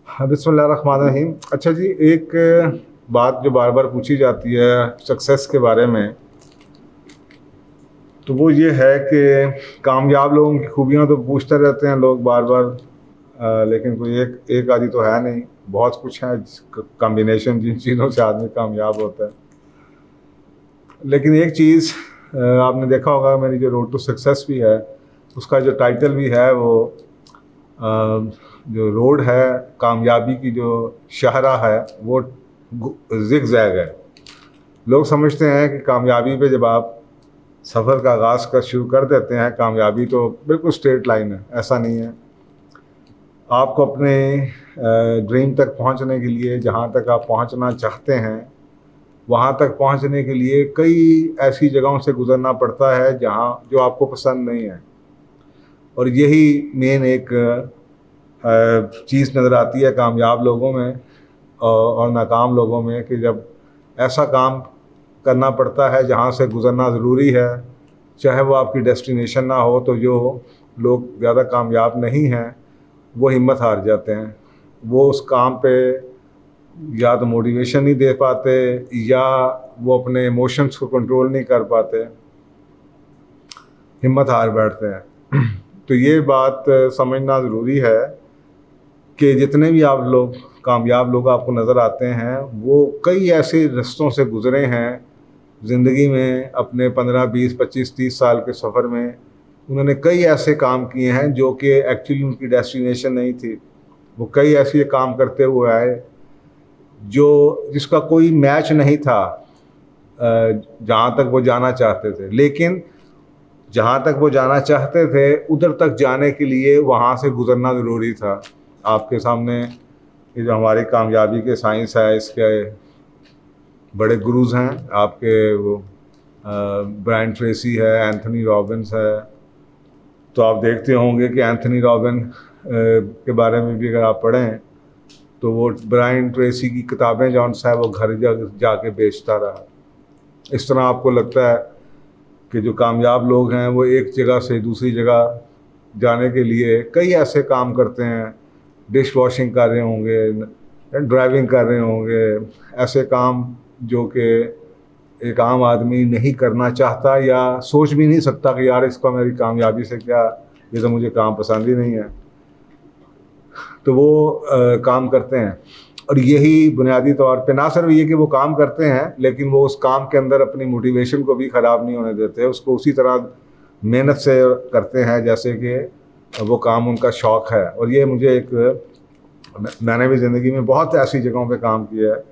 हाँ, बिस्मिल्लाहिर्रहमानिर्रहीम। अच्छा जी, एक बात जो बार बार पूछी जाती है सक्सेस के बारे में, तो वो ये है कि कामयाब लोगों की खूबियाँ तो पूछते रहते हैं लोग बार बार, लेकिन कोई एक एक आदि तो है नहीं। बहुत कुछ है कॉम्बिनेशन जिन चीज़ों से आदमी कामयाब होता है। लेकिन एक चीज़ आपने देखा होगा, मेरी जो रोड टू सक्सेस भी है उसका जो टाइटल भी है वो जो रोड है कामयाबी की, जो शाहरा है वो जिग जैग है। लोग समझते हैं कि कामयाबी पे जब आप सफ़र का आगाज़ कर शुरू कर देते हैं, कामयाबी तो बिल्कुल स्ट्रेट लाइन है। ऐसा नहीं है। आपको अपने ड्रीम तक पहुंचने के लिए, जहां तक आप पहुंचना चाहते हैं, वहां तक पहुंचने के लिए कई ऐसी जगहों से गुजरना पड़ता है जहां जो आपको पसंद नहीं है। और यही मेन एक चीज़ नज़र आती है कामयाब लोगों में और नाकाम लोगों में, कि जब ऐसा काम करना पड़ता है जहाँ से गुज़रना ज़रूरी है, चाहे वो आपकी डेस्टिनेशन ना हो, तो जो लोग ज़्यादा कामयाब नहीं हैं वो हिम्मत हार जाते हैं। वो उस काम पे या तो मोटिवेशन नहीं दे पाते, या वो अपने इमोशंस को कंट्रोल नहीं कर पाते, हिम्मत हार बैठते हैं। तो ये बात समझना ज़रूरी है कि जितने भी आप लोग कामयाब लोग आपको नज़र आते हैं, वो कई ऐसे रास्तों से गुज़रे हैं ज़िंदगी में। अपने 15, 20, 25, 30 साल के सफ़र में उन्होंने कई ऐसे काम किए हैं जो कि एक्चुअली उनकी डेस्टिनेशन नहीं थी। वो कई ऐसे काम करते हुए आए जो जिसका कोई मैच नहीं था जहाँ तक वो जाना चाहते थे। लेकिन जहाँ तक वो जाना चाहते थे, उधर तक जाने के लिए वहाँ से गुज़रना ज़रूरी था। आपके सामने ये जो हमारी कामयाबी के साइंस है, इसके बड़े गुरुज़ हैं आपके, वो ब्रायन ट्रेसी है, एंथनी रॉबिन्स है। तो आप देखते होंगे कि एंथनी रॉबिन के बारे में भी अगर आप पढ़ें तो वो ब्रायन ट्रेसी की किताबें जौन सा है वो घर जाके बेचता रहा। इस तरह आपको लगता है कि जो कामयाब लोग हैं वो एक जगह से दूसरी जगह जाने के लिए कई ऐसे काम करते हैं। डिश वॉशिंग कर रहे होंगे, ड्राइविंग कर रहे होंगे, ऐसे काम जो कि एक आम आदमी नहीं करना चाहता या सोच भी नहीं सकता कि यार इसका मेरी कामयाबी से क्या, ये तो मुझे काम पसंद ही नहीं है। तो वो काम करते हैं। और यही बुनियादी तौर पे ना सिर्फ ये कि वो काम करते हैं, लेकिन वो उस काम के अंदर अपनी मोटिवेशन को भी ख़राब नहीं होने देते, उसको उसी तरह मेहनत से करते हैं जैसे कि वो काम उनका शौक़ है। और ये मुझे मैंने भी ज़िंदगी में बहुत ऐसी जगहों पे काम किया है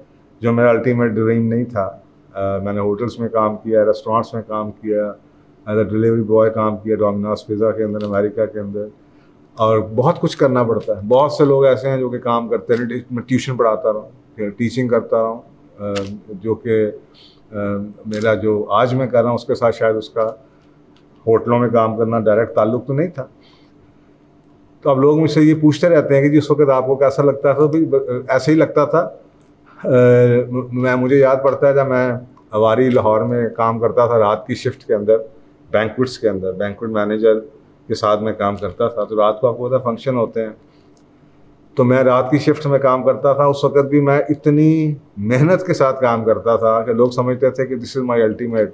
जो मेरा अल्टीमेट ड्रीम नहीं था। मैंने होटल्स में काम किया, रेस्टोरेंट्स में काम किया, एज अ डिलीवरी बॉय काम किया डोमिनोज पिज़्ज़ा के अंदर, अमेरिका के अंदर। और बहुत कुछ करना पड़ता है। बहुत से लोग ऐसे हैं जो कि काम करते हैं। मैं ट्यूशन पढ़ाता रहा हूँ, टीचिंग करता रहा हूँ, जो कि मेरा जो आज मैं कर रहा हूँ उसके साथ शायद उसका होटलों में काम करना डायरेक्ट ताल्लुक़ तो नहीं था। तो अब लोग मुझसे ये पूछते रहते हैं कि जिस वक्त आपको कैसा लगता था, तो ऐसे ही लगता था। मुझे याद पड़ता है जब मैं हवारी लाहौर में काम करता था रात की शिफ्ट के अंदर, बैंक्वेट्स के अंदर, बैंक्वेट मैनेजर के साथ में काम करता था। तो रात को आपको पता फंक्शन होते हैं, तो मैं रात की शिफ्ट में काम करता था। उस वक्त भी मैं इतनी मेहनत के साथ काम करता था कि लोग समझते थे कि दिस इज़ माई अल्टीमेट।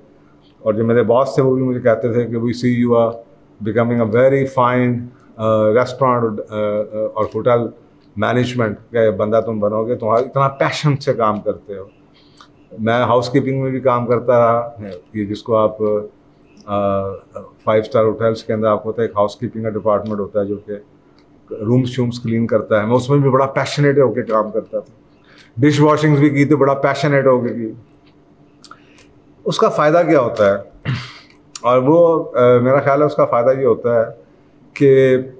और जो मेरे बॉस थे वो भी मुझे कहते थे कि we see you are becoming a very fine restaurant और होटल मैनेजमेंट का बंदा तुम बनोगे, तुम्हारा इतना पैशन से काम करते हो। मैं हाउस कीपिंग में भी काम करता रहा, ये जिसको आप 5 स्टार होटल्स के अंदर आपको पता है एक हाउस कीपिंग का डिपार्टमेंट होता है जो कि रूम्स शूम्स क्लीन करता है। मैं उसमें भी बड़ा पैशनेट होकर काम करता था। डिश वॉशिंग्स भी की तो बड़ा पैशनेट होकर की। उसका फ़ायदा क्या होता है, और वो मेरा ख्याल है उसका फ़ायदा ये होता है कि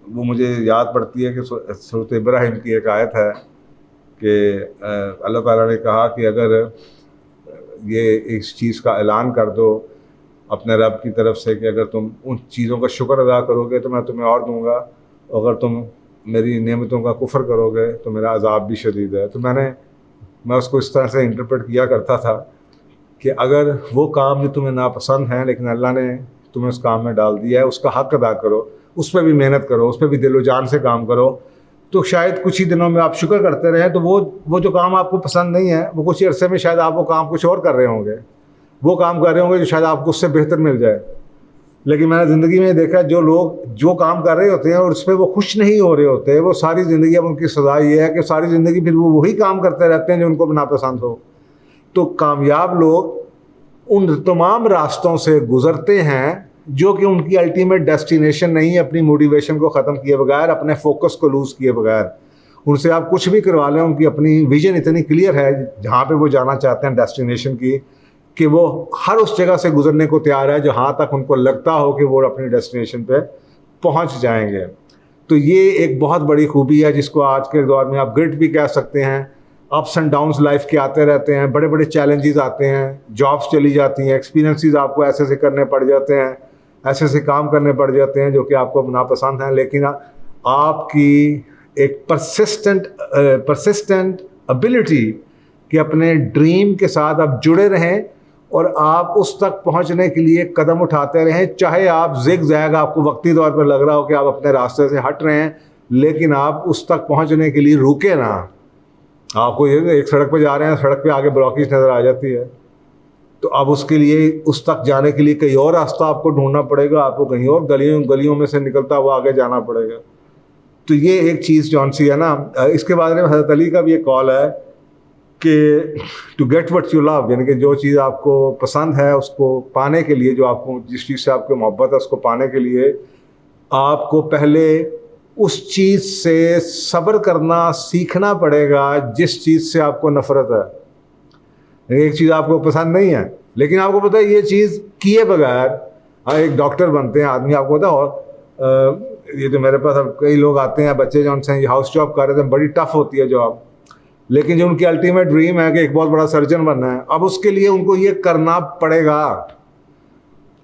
वो मुझे याद पड़ती है कि सूरत इब्राहिम की एक आयत है कि अल्लाह ताला ने कहा कि अगर ये इस चीज़ का ऐलान कर दो अपने रब की तरफ से कि अगर तुम उन चीज़ों का शुक्र अदा करोगे तो मैं तुम्हें और दूंगा, अगर तुम मेरी नेमतों का कुफ्र करोगे तो मेरा अजाब भी शदीद है। तो मैं उसको इस तरह से इंटरप्रेट किया करता था कि अगर वो काम जो तुम्हें नापसंद है लेकिन अल्लाह ने तुम्हें उस काम में डाल दिया है, उसका हक़ अदा करो, उस पर भी मेहनत करो, उस पर भी दिलो जान से काम करो, तो शायद कुछ ही दिनों में आप शुक्र करते रहें, तो वो जो काम आपको पसंद नहीं है, वो कुछ ही अरसे में शायद आप वो काम कुछ और कर रहे होंगे, वो काम कर रहे होंगे जो शायद आपको उससे बेहतर मिल जाए। लेकिन मैंने ज़िंदगी में देखा जो लोग जो काम कर रहे होते हैं और उस पर वो खुश नहीं हो रहे होते, वो सारी ज़िंदगी, अब उनकी सज़ा ये है कि सारी ज़िंदगी फिर वो वही काम करते रहते हैं जो उनको नापसंद हो। तो कामयाब लोग उन तमाम रास्तों से गुज़रते हैं जो कि उनकी अल्टीमेट डेस्टिनेशन नहीं है, अपनी मोटिवेशन को ख़त्म किए बगैर, अपने फोकस को लूज़ किए बगैर। उनसे आप कुछ भी करवा लें, उनकी अपनी विजन इतनी क्लियर है जहाँ पे वो जाना चाहते हैं डेस्टिनेशन की, कि वो हर उस जगह से गुजरने को तैयार है जहाँ तक उनको लगता हो कि वो अपनी डेस्टिनेशन पे पहुँच जाएंगे। तो ये एक बहुत बड़ी खूबी है जिसको आज के दौर में आप ग्रिट भी कह सकते हैं। अप्स एंड डाउन्स लाइफ के आते रहते हैं, बड़े बड़े चैलेंजेस आते हैं, जॉब्स चली जाती हैं, एक्सपीरियंसेस आपको ऐसे ऐसे करने पड़ जाते हैं, ऐसे ऐसे काम करने पड़ जाते हैं जो कि आपको नापसंद हैं, लेकिन आपकी एक परसिस्टेंट एबिलिटी कि अपने ड्रीम के साथ आप जुड़े रहें और आप उस तक पहुंचने के लिए कदम उठाते रहें, चाहे आप ज़िग ज़ैग आपको वक्ती तौर पर लग रहा हो कि आप अपने रास्ते से हट रहे हैं, लेकिन आप उस तक पहुंचने के लिए रुके ना। आपको ये एक सड़क पर जा रहे हैं, सड़क पे आगे ब्लॉकेज नज़र आ जाती है, तो अब उसके लिए उस तक जाने के लिए कहीं और रास्ता आपको ढूंढना पड़ेगा, आपको कहीं और गलियों में से निकलता हुआ आगे जाना पड़ेगा। तो ये एक चीज़ जौन सी है ना, इसके बारे में हज़रत अली का भी एक कॉल है कि to get what you love, यानी कि जो चीज़ आपको पसंद है उसको पाने के लिए, जो आपको जिस चीज़ से आपकी मोहब्बत है उसको पाने के लिए आपको पहले उस चीज़ से सब्र करना सीखना पड़ेगा जिस चीज़ से आपको नफ़रत है। एक चीज़ आपको पसंद नहीं है लेकिन आपको पता है ये चीज़ किए बगैर एक डॉक्टर बनते हैं आदमी, आपको पता है। और ये जो मेरे पास अब कई लोग आते हैं, बच्चे जो उनसे हाउस जॉब कर रहे थे, बड़ी टफ़ होती है जॉब, लेकिन जो उनकी अल्टीमेट ड्रीम है कि एक बहुत बड़ा सर्जन बनना है, अब उसके लिए उनको ये करना पड़ेगा।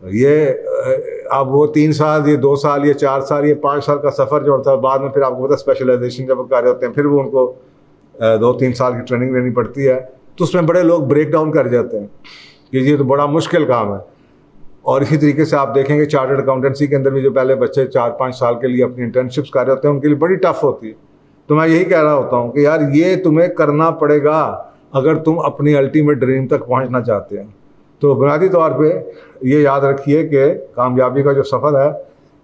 ये अब वो 3 साल, ये 2 साल, ये 4 साल, ये 5 साल का सफ़र जो होता है, बाद में फिर आपको पता स्पेशलाइजेशन जब कर रहे होते हैं, फिर वो उनको 2-3 साल की ट्रेनिंग लेनी पड़ती है, तो उसमें बड़े लोग ब्रेक डाउन कर जाते हैं कि ये तो बड़ा मुश्किल काम है। और इसी तरीके से आप देखेंगे चार्टर्ड अकाउंटेंसी के अंदर भी जो पहले बच्चे 4-5 साल के लिए अपनी इंटर्नशिप्स कर रहे होते हैं, उनके लिए बड़ी टफ़ होती है। तो मैं यही कह रहा होता हूँ कि यार ये तुम्हें करना पड़ेगा अगर तुम अपनी अल्टीमेट ड्रीम तक पहुँचना चाहते हैं। तो बुनियादी तौर पे ये याद रखिए कि कामयाबी का जो सफ़र है,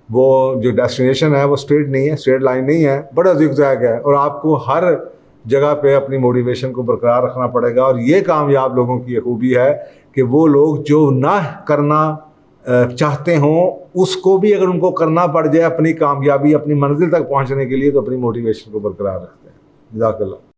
वो जो डेस्टिनेशन है वो स्ट्रेट नहीं है, स्ट्रेट लाइन नहीं है, बड़ा ज़िगज़ैग है, और आपको हर जगह पे अपनी मोटिवेशन को बरकरार रखना पड़ेगा। और ये कामयाब लोगों की खूबी है कि वो लोग जो ना करना चाहते हों उसको भी अगर उनको करना पड़ जाए अपनी कामयाबी, अपनी मंजिल तक पहुंचने के लिए, तो अपनी मोटिवेशन को बरकरार रखते हैं। जज़ाकल्लाह।